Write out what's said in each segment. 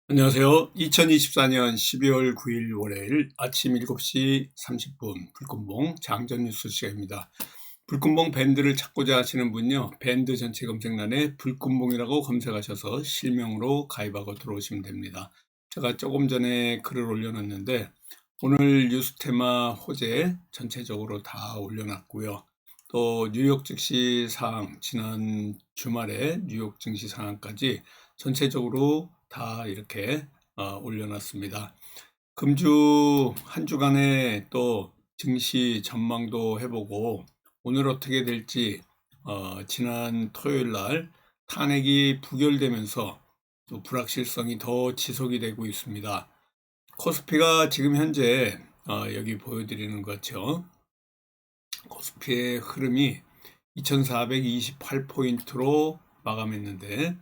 안녕하세요. 2024년 12월 9일 월요일 아침 7시 30분 불금봉 장전 뉴스 시간입니다. 불금봉 밴드를 찾고자 하시는 분요, 밴드 전체 검색란에 불금봉이라고 검색하셔서 실명으로 가입하고 들어오시면 됩니다. 제가 조금 전에 글을 올려놨는데 오늘 뉴스 테마 호재 전체적으로 다 올려놨고요. 또 뉴욕 증시 상황, 지난 주말에 뉴욕 증시 상황까지 전체적으로 다 이렇게 올려놨습니다. 금주 한 주간의 또 증시 전망도 해보고 오늘 어떻게 될지, 지난 토요일 날 탄핵이 부결되면서 또 불확실성이 더 지속이 되고 있습니다. 코스피가 지금 현재 여기 보여드리는 것처럼 코스피의 흐름이 2428포인트로 마감했는데,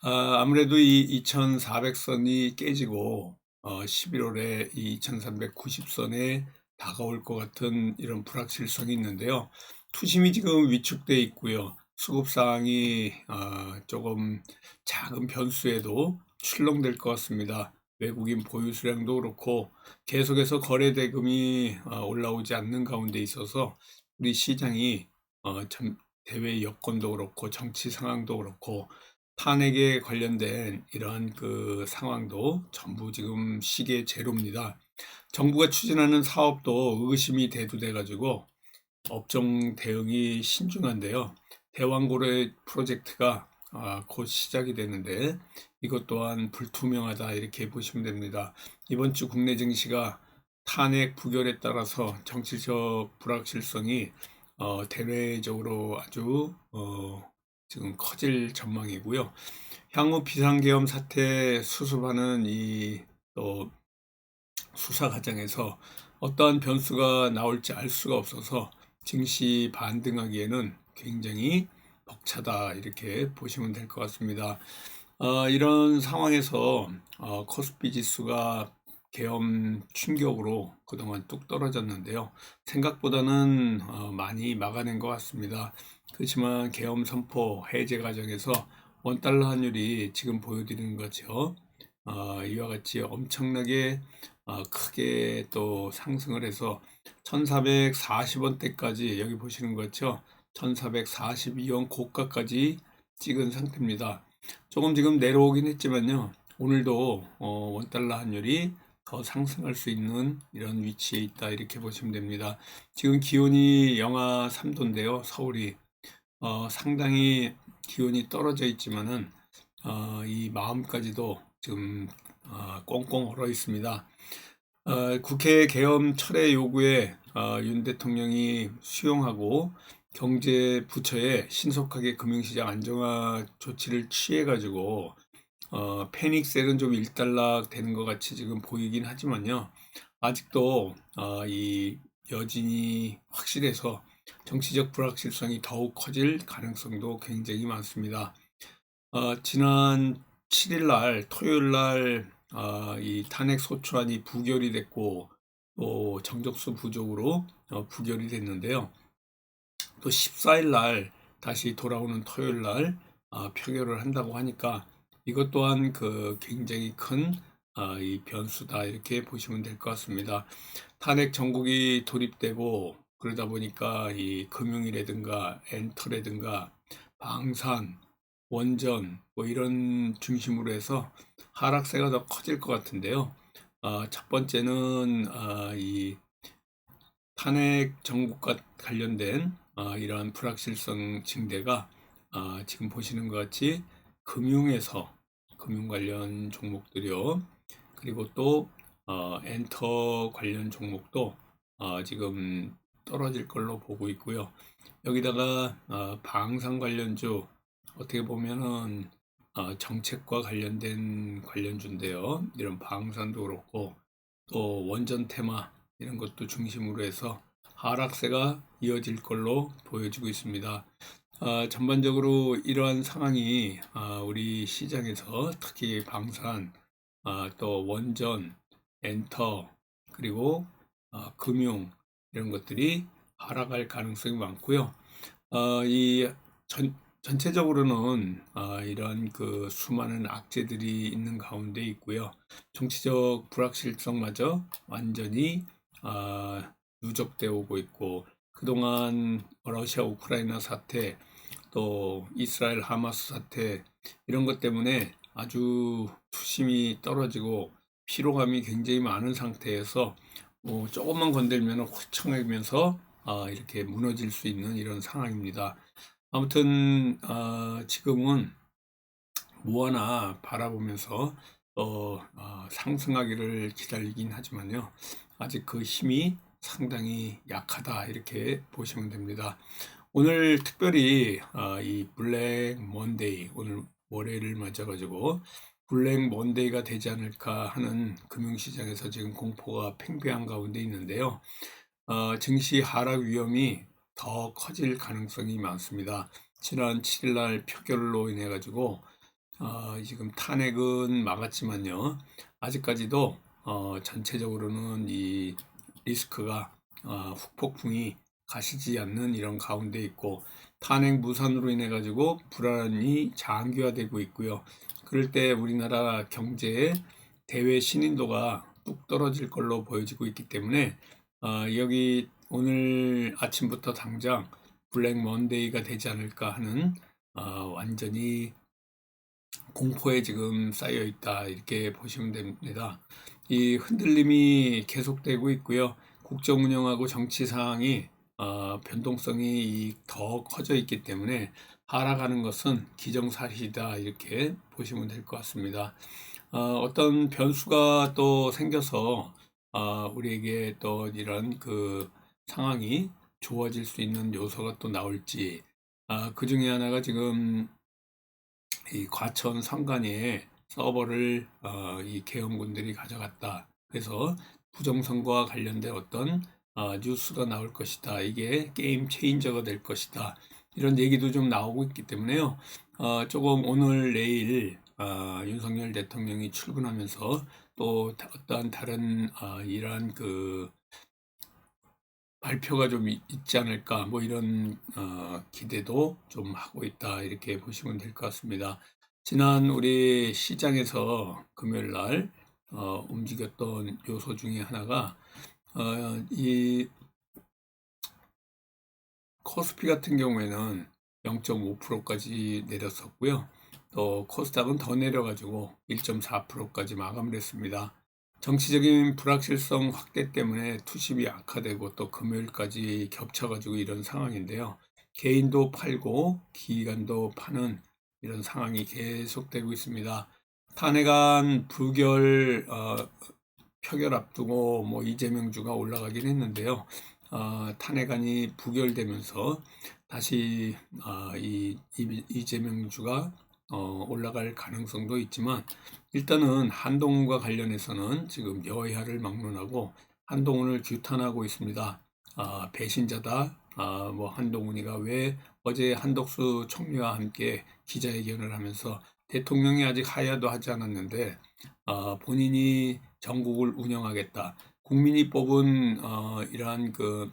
아무래도 이 2400선이 깨지고 11월에 이 2390선에 다가올 것 같은 이런 불확실성이 있는데요. 투심이 지금 위축돼 있고요. 수급사항이 조금 작은 변수에도 출렁될 것 같습니다. 외국인 보유 수량도 그렇고 계속해서 거래 대금이 올라오지 않는 가운데 있어서 우리 시장이 대외 여건도 그렇고 정치 상황도 그렇고 탄핵에 관련된 이러한 그 상황도 전부 지금 시계 제로입니다. 정부가 추진하는 사업도 의심이 대두돼 가지고 업종 대응이 신중한데요. 대왕고래 프로젝트가 곧 시작이 되는데 이것 또한 불투명하다 이렇게 보시면 됩니다. 이번 주 국내 증시가 탄핵 부결에 따라서 정치적 불확실성이 대외적으로 아주 지금 커질 전망이고요. 향후 비상계엄 사태 수습하는 이 또 수사 과정에서 어떠한 변수가 나올지 알 수가 없어서 증시 반등하기에는 굉장히 벅차다 이렇게 보시면 될 것 같습니다. 이런 상황에서 코스피 지수가 계엄 충격으로 그동안 뚝 떨어졌는데요. 생각보다는 많이 막아낸 것 같습니다. 그렇지만 계엄 선포 해제 과정에서 원달러 환율이 지금 보여드리는 거죠. 이와 같이 엄청나게 크게 또 상승을 해서 1440원대까지 여기 보시는 거죠. 1442원 고가까지 찍은 상태입니다. 조금 지금 내려오긴 했지만요. 오늘도 원달러 환율이 더 상승할 수 있는 이런 위치에 있다 이렇게 보시면 됩니다. 지금 기온이 영하 3도인데요. 서울이 상당히 기온이 떨어져 있지만은 이 마음까지도 지금 꽁꽁 얼어 있습니다. 국회 계엄 철회 요구에 윤 대통령이 수용하고 경제 부처에 신속하게 금융시장 안정화 조치를 취해가지고 패닉셀은 좀 일단락 되는 것 같이 지금 보이긴 하지만요. 아직도 이 여진이 확실해서 정치적 불확실성이 더욱 커질 가능성도 굉장히 많습니다. 지난 7일 날 토요일 날 이 탄핵 소추안이 부결이 됐고 또 정적수 부족으로 부결이 됐는데요. 또 14일 날 다시 돌아오는 토요일 날 표결을 한다고 하니까 이것 또한 그 굉장히 큰 이 변수다 이렇게 보시면 될 것 같습니다. 탄핵 정국이 돌입되고 그러다 보니까 이 금융이라든가 엔터라든가 방산, 원전 뭐 이런 중심으로 해서 하락세가 더 커질 것 같은데요. 첫 번째는 이 탄핵 정국과 관련된 이러한 불확실성 증대가 지금 보시는 것 같이 금융에서 금융 관련 종목들이요. 그리고 또 엔터 관련 종목도 지금 떨어질 걸로 보고 있고요. 여기다가 방산 관련주 어떻게 보면은 정책과 관련된 관련주인데요. 이런 방산도 그렇고 또 원전 테마 이런 것도 중심으로 해서 하락세가 이어질 걸로 보여지고 있습니다. 전반적으로 이러한 상황이 우리 시장에서 특히 방산, 또 원전, 엔터, 그리고 금융 이런 것들이 하락할 가능성이 많고요. 이 전체적으로는 이런 그 수많은 악재들이 있는 가운데 있고요. 정치적 불확실성마저 완전히 누적되어 오고 있고, 그동안 러시아 우크라이나 사태, 또 이스라엘 하마스 사태, 이런 것 때문에 아주 투심이 떨어지고 피로감이 굉장히 많은 상태에서 조금만 건들면 휘청하면서 이렇게 무너질 수 있는 이런 상황입니다. 아무튼 지금은 뭐 하나 바라보면서 상승하기를 기다리긴 하지만요. 아직 그 힘이 상당히 약하다 이렇게 보시면 됩니다. 오늘 특별히 이 블랙 먼데이, 오늘 월요일을 맞아가지고 블랙 먼데이가 되지 않을까 하는 금융시장에서 지금 공포가 팽배한 가운데 있는데요. 증시 하락 위험이 더 커질 가능성이 많습니다. 지난 7일 날 표결로 인해 가지고 지금 탄핵은 막았지만요. 아직까지도 전체적으로는 이 리스크가 후폭풍이 가시지 않는 이런 가운데 있고, 탄핵 무산으로 인해 가지고 불안이 장기화되고 있고요. 그럴 때 우리나라 경제의 대외 신인도가 뚝 떨어질 걸로 보여지고 있기 때문에 여기 오늘 아침부터 당장 블랙 먼데이가 되지 않을까 하는 완전히 공포에 지금 쌓여 있다 이렇게 보시면 됩니다. 이 흔들림이 계속되고 있고요. 국정 운영하고 정치 상황이 변동성이 더 커져 있기 때문에 하락하는 것은 기정사실이다 이렇게 보시면 될 것 같습니다. 어떤 변수가 또 생겨서 우리에게 또 이런 그 상황이 좋아질 수 있는 요소가 또 나올지, 그 중에 하나가 지금 이 과천 선관위에 서버를 이 계엄군들이 가져갔다. 그래서 부정선거와 관련된 어떤 뉴스가 나올 것이다. 이게 게임 체인저가 될 것이다. 이런 얘기도 좀 나오고 있기 때문에요. 조금 오늘 내일 윤석열 대통령이 출근하면서 또 어떠한 다른 이러한 그 발표가 좀 있지 않을까, 뭐 이런 기대도 좀 하고 있다 이렇게 보시면 될 것 같습니다. 지난 우리 시장에서 금요일 날 움직였던 요소 중에 하나가 이 코스피 같은 경우에는 0.5%까지 내렸었고요. 또 코스닥은 더 내려가지고 1.4%까지 마감을 했습니다. 정치적인 불확실성 확대 때문에 투심이 악화되고 또 금요일까지 겹쳐가지고 이런 상황인데요. 개인도 팔고 기관도 파는 이런 상황이 계속되고 있습니다. 탄핵안 부결 표결 앞두고 뭐 이재명 주가 올라가긴 했는데요. 탄핵안이 부결되면서 다시 이재명 주가 올라갈 가능성도 있지만, 일단은 한동훈과 관련해서는 지금 여야를 막론하고 한동훈을 규탄하고 있습니다. 배신자다. 뭐 한동훈이가 왜 어제 한덕수 총리와 함께 기자회견을 하면서 대통령이 아직 하야도 하지 않았는데 본인이 전국을 운영하겠다. 국민이 뽑은 이러한 그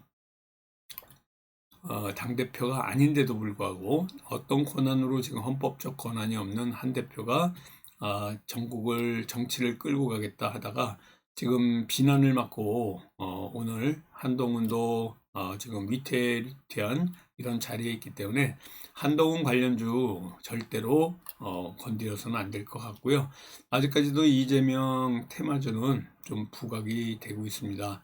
당대표가 아닌데도 불구하고 어떤 권한으로 지금 헌법적 권한이 없는 한 대표가 전국을 정치를 끌고 가겠다 하다가 지금 비난을 받고 오늘 한동훈도 지금 위태위태한 이런 자리에 있기 때문에 한동훈 관련주 절대로 건드려서는 안 될 것 같고요. 아직까지도 이재명 테마주는 좀 부각이 되고 있습니다.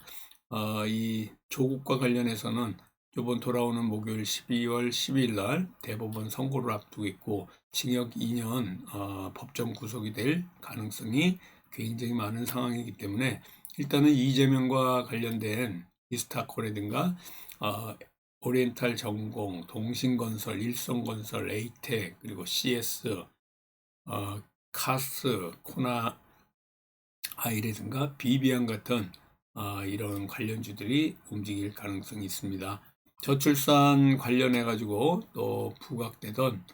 이 조국과 관련해서는 이번 돌아오는 목요일 12월 12일 날 대법원 선고를 앞두고 있고 징역 2년 법정 구속이 될 가능성이 굉장히 많은 상황이기 때문에 일단은 이재명과 관련된 이스타코라든가 오리엔탈 전공, 동신건설, 일성건설, 에이텍, 그리고 CS, 카스, 코나 아이라든가 비비안 같은 이런 관련주들이 움직일 가능성이 있습니다. 저출산 관련해 가지고 또 부각되던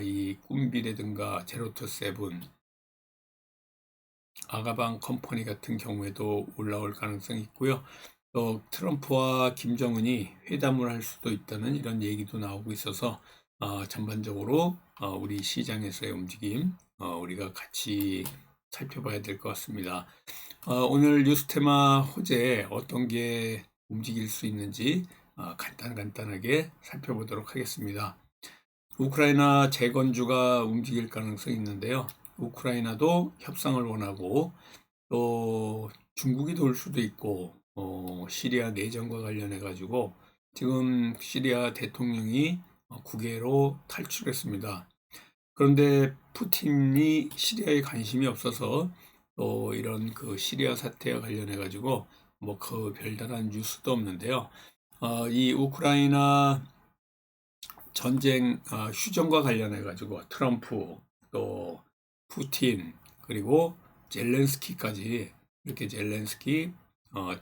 이 꿈비라든가 제로투 세븐, 아가방 컴퍼니 같은 경우에도 올라올 가능성이 있고요. 또 트럼프와 김정은이 회담을 할 수도 있다는 이런 얘기도 나오고 있어서 전반적으로 우리 시장에서의 움직임 우리가 같이 살펴봐야 될 것 같습니다. 오늘 뉴스 테마 호재 어떤 게 움직일 수 있는지 간단하게 살펴보도록 하겠습니다. 우크라이나 재건주가 움직일 가능성이 있는데요. 우크라이나도 협상을 원하고 또 중국이 도울 수도 있고 시리아 내전과 관련해 가지고 지금 시리아 대통령이 국외로 탈출했습니다. 그런데 푸틴이 시리아에 관심이 없어서 또 이런 그 시리아 사태와 관련해 가지고 뭐 그 별다른 뉴스도 없는데요. 이 우크라이나 전쟁 휴전과 관련해 가지고 트럼프 또 푸틴 그리고 젤렌스키까지 이렇게 젤렌스키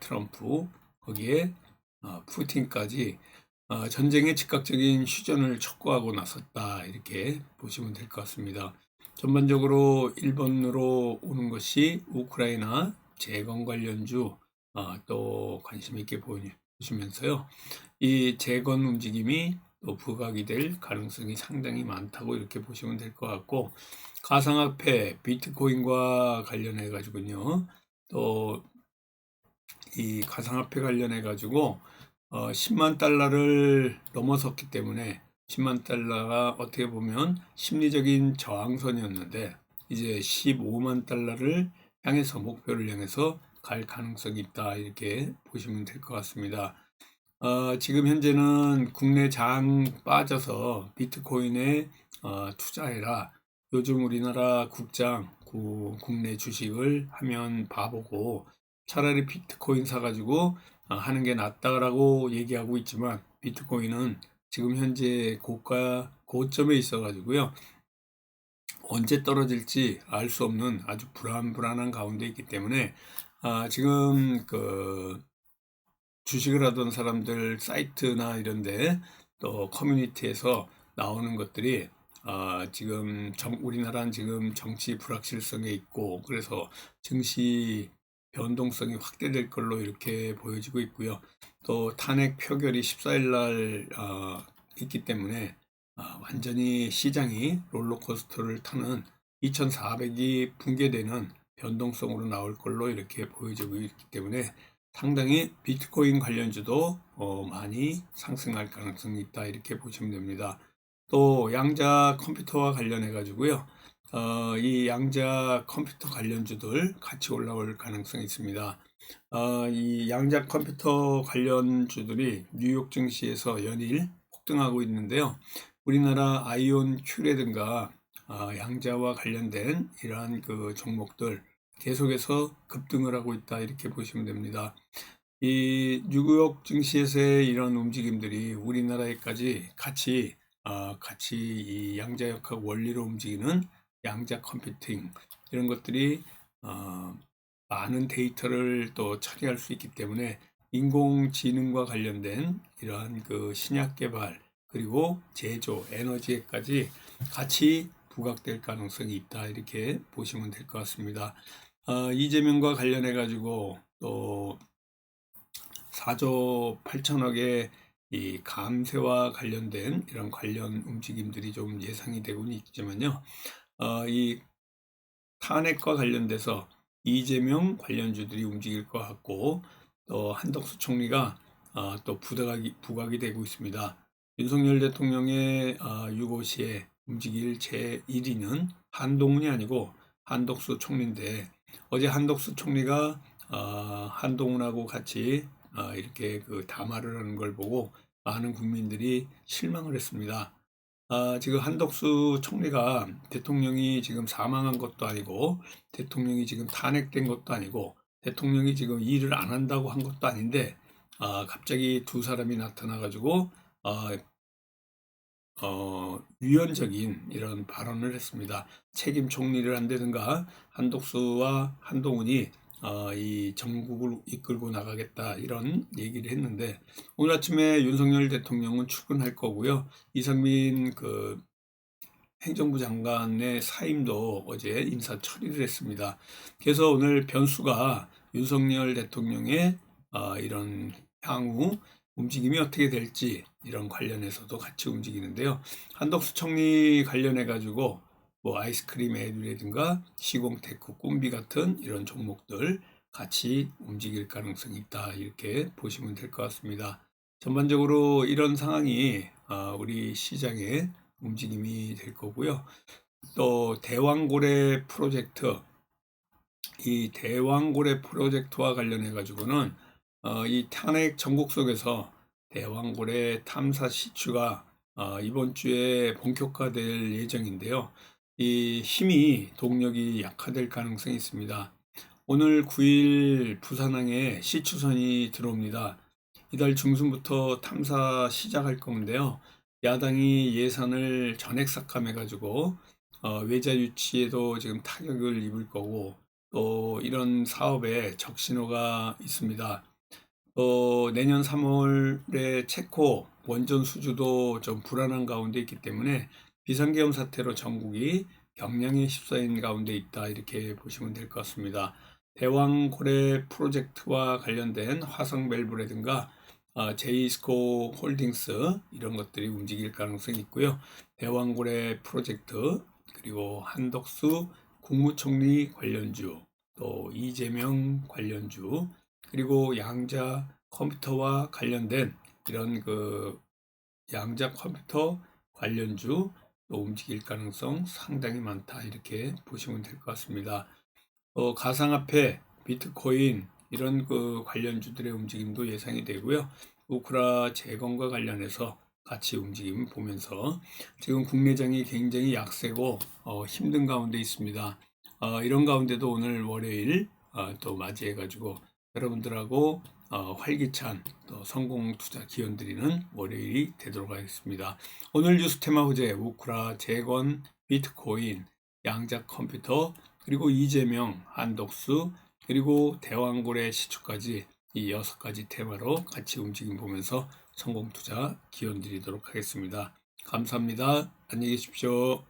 트럼프 거기에 푸틴까지 전쟁의 즉각적인 휴전을 촉구하고 나섰다 이렇게 보시면 될 것 같습니다. 전반적으로 1번으로 오는 것이 우크라이나 재건 관련주 또 관심 있게 보시면서요. 이 재건 움직임이 또 부각이 될 가능성이 상당히 많다고 이렇게 보시면 될 것 같고, 가상화폐 비트코인과 관련해 가지고요. 또 이 가상화폐 관련해 가지고 10만 달러를 넘어섰기 때문에 10만 달러가 어떻게 보면 심리적인 저항선이었는데 이제 15만 달러를 향해서 목표를 향해서 갈 가능성이 있다 이렇게 보시면 될 것 같습니다. 지금 현재는 국내 장 빠져서 비트코인에 투자해라. 요즘 우리나라 국내 주식을 하면 바보고 차라리 비트코인 사가지고 하는 게 낫다라고 얘기하고 있지만 비트코인은 지금 현재 고점에 있어가지고요. 언제 떨어질지 알 수 없는 아주 불안한 가운데 있기 때문에 지금 그 주식을 하던 사람들 사이트나 이런데 또 커뮤니티에서 나오는 것들이 지금 우리나라는 지금 정치 불확실성에 있고 그래서 증시 변동성이 확대될 걸로 이렇게 보여지고 있고요. 또 탄핵 표결이 14일 날 있기 때문에 완전히 시장이 롤러코스터를 타는 2400이 붕괴되는 변동성으로 나올 걸로 이렇게 보여지고 있기 때문에 상당히 비트코인 관련주도 많이 상승할 가능성이 있다 이렇게 보시면 됩니다. 또 양자 컴퓨터와 관련해 가지고요. 이 양자 컴퓨터 관련주들 같이 올라올 가능성이 있습니다. 이 양자 컴퓨터 관련주들이 뉴욕 증시에서 연일 폭등하고 있는데요. 우리나라 아이온 Q라든가 양자와 관련된 이러한 그 종목들 계속해서 급등을 하고 있다 이렇게 보시면 됩니다. 이 뉴욕 증시에서의 이런 움직임들이 우리나라에까지 같이 이 양자역학 원리로 움직이는 양자 컴퓨팅 이런 것들이 많은 데이터를 또 처리할 수 있기 때문에 인공지능과 관련된 이러한 그 신약 개발 그리고 제조 에너지에까지 같이 부각될 가능성이 있다 이렇게 보시면 될 것 같습니다. 이재명과 관련해 가지고 또 4조 8천억의 이 감세와 관련된 이런 관련 움직임들이 좀 예상이 되고는 있지만요. 이 탄핵과 관련돼서 이재명 관련주들이 움직일 것 같고 또 한덕수 총리가 또 부각이 되고 있습니다. 윤석열 대통령의 유고시에 움직일 제1위는 한동훈이 아니고 한덕수 총리인데 어제 한덕수 총리가 한동훈하고 같이 이렇게 그 담화를 하는 걸 보고 많은 국민들이 실망을 했습니다. 지금 한덕수 총리가 대통령이 지금 사망한 것도 아니고 대통령이 지금 탄핵된 것도 아니고 대통령이 지금 일을 안 한다고 한 것도 아닌데 갑자기 두 사람이 나타나 가지고 위헌적인 이런 발언을 했습니다. 책임 총리를 한다든가 한덕수와 한동훈이 이 정국을 이끌고 나가겠다 이런 얘기를 했는데 오늘 아침에 윤석열 대통령은 출근할 거고요. 이상민 그 행정부 장관의 사임도 어제 인사 처리를 했습니다. 그래서 오늘 변수가 윤석열 대통령의 이런 향후 움직임이 어떻게 될지 이런 관련해서도 같이 움직이는데요. 한덕수 총리 관련해 가지고 뭐 아이스크림 애들이라든가 시공테크, 꿈비 같은 이런 종목들 같이 움직일 가능성이 있다, 이렇게 보시면 될 것 같습니다. 전반적으로 이런 상황이 우리 시장의 움직임이 될 거고요. 또 대왕고래 프로젝트, 이 대왕고래 프로젝트와 관련해 가지고는 이 탄핵 전국 속에서 대왕고래 탐사 시추가 이번 주에 본격화될 예정인데요. 이 힘이 동력이 약화될 가능성이 있습니다. 오늘 9일 부산항에 시추선이 들어옵니다. 이달 중순부터 탐사 시작할 건데요. 야당이 예산을 전액 삭감해가지고 외자 유치에도 지금 타격을 입을 거고, 또 이런 사업에 적신호가 있습니다. 내년 3월에 체코 원전 수주도 좀 불안한 가운데 있기 때문에 비상계엄 사태로 전국이 경량에 휩싸인 가운데 있다, 이렇게 보시면 될 것 같습니다. 대왕고래 프로젝트와 관련된 화성 밸브라든가 제이스코 홀딩스 이런 것들이 움직일 가능성이 있고요. 대왕고래 프로젝트, 그리고 한덕수 국무총리 관련주, 또 이재명 관련주, 그리고 양자 컴퓨터와 관련된 이런 양자 컴퓨터 관련주 또 움직일 가능성 상당히 많다, 이렇게 보시면 될 것 같습니다. 가상화폐, 비트코인 이런 관련주들의 움직임도 예상이 되고요. 우크라 재건과 관련해서 같이 움직임 보면서 지금 국내장이 굉장히 약세고 힘든 가운데 있습니다. 이런 가운데도 오늘 월요일 또 맞이해 가지고 여러분들하고 활기찬 또 성공 투자 기원 드리는 월요일이 되도록 하겠습니다. 오늘 뉴스 테마 호재 우크라 재건, 비트코인, 양자 컴퓨터, 그리고 이재명, 한덕수, 그리고 대왕고래 시추까지 이 6가지 테마로 같이 움직임 보면서 성공 투자 기원 드리도록 하겠습니다. 감사합니다. 안녕히 계십시오.